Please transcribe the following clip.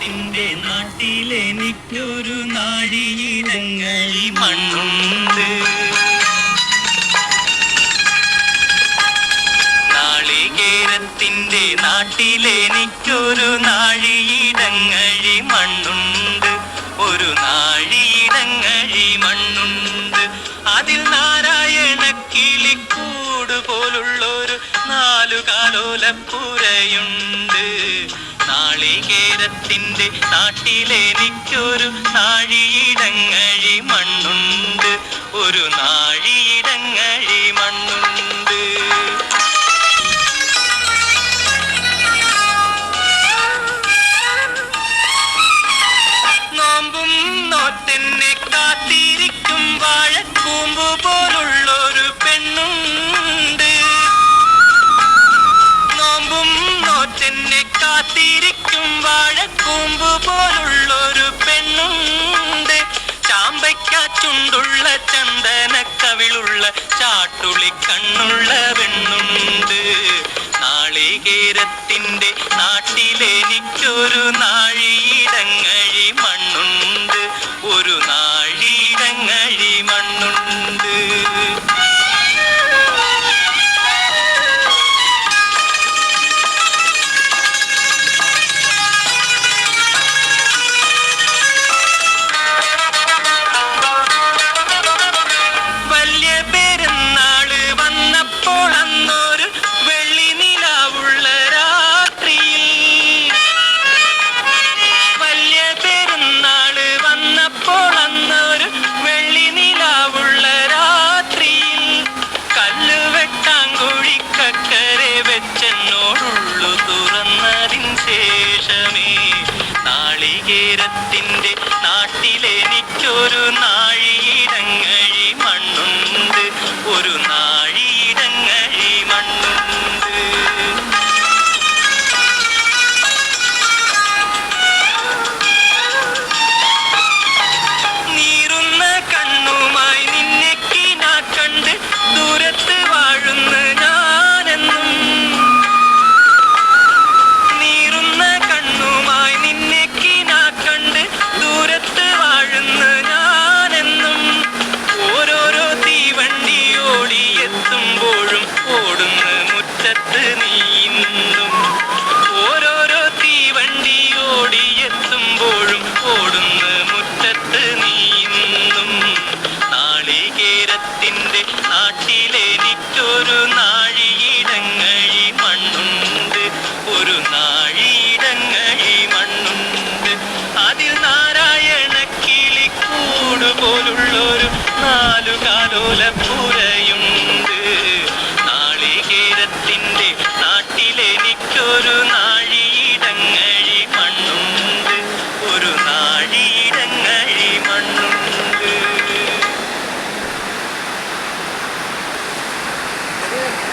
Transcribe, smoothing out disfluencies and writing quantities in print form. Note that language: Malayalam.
നാട്ടിലെ നാട്ടിലെനിക്കൊരു നാഴിയിടങ്ങഴി മണ്ണുണ്ട്. നാളികേരത്തിന്റെ നാട്ടിലെനിക്കൊരു നാഴിയിടങ്ങഴി മണ്ണുണ്ട്. ഒരു നാഴിയിടങ്ങഴി മണ്ണുണ്ട്. അതിൽ നാരായണ കിളിക്കൂട് പോലുള്ളൊരു 4 കാലോലപ്പുരയുണ്ട്. നാളികേരത്തിന്റെ നാട്ടിലെനിക്കൊരു നാഴിയിടങ്ങഴി മണ്ണുണ്ട്. ഒരു നാഴിയിടങ്ങഴി മണ്ണുണ്ട്. നോമ്പും നോറ്റെന്നെ കാത്തിരിക്കും വാഴക്കൂമ്പ് പോലുള്ളൊരു പെണ്ണുണ്ട്. നോമ്പും നോറ്റെന്നെ കാത്തിരിക്കും വാഴക്കൂമ്പ് പോലുള്ളൊരു പെണ്ണുണ്ട്. ചാമ്പയ്ക്കാച്ചുണ്ടുള്ള ചന്ദനക്കവിളുള്ള ചാട്ടുളി കണ്ണുള്ള പെണ്ണുണ്ട്. നാളികേരത്തിന്റെ നാട്ടിലെനിക്കൊരു നാഴിയിടങ്ങഴി മണ്ണുണ്ട്. ഒരു നാഴിയിടങ്ങഴി മണ്ണുണ്ട്. നാളികേരത്തിന്റെ നാട്ടിലെനിക്കൊരു നാഴിയിടങ്ങഴി മണ്ണുണ്ട്. ഒരു നാഴിയിടങ്ങഴി മണ്ണുണ്ട്. നീറുന്ന കണ്ണുമായി നിന്നെ കിനാ കണ്ട് ദൂരത്ത് വാഴുന്ന ഞാനെന്നും. നീറുന്ന കണ്ണുമായി നിന്നെ കിനാ കണ്ട് ദൂരത്ത് വാഴുന്ന ഞാനെന്നും. ഓരോരോ തീവണ്ടി ഓടിയെത്തുമ്പോഴും ഓടുന്ന മുറ്റത്ത് നീന്നും. ഓരോരോ തീവണ്ടി ഓടിയെത്തുമ്പോഴും ഓടുന്ന മുറ്റത്ത് നീന്നും. നാളികേരത്തിന്റെ നാട്ടിലെനിക്കൊരു നാഴിയിടങ്ങഴി മണ്ണുണ്ട്. ഒരു നാഴിയിടങ്ങഴി മണ്ണുണ്ട്. അതിൽ നാരായണ കിളിക്കൂട് പോലുള്ളൊരു 4 കാലോലപ്പുര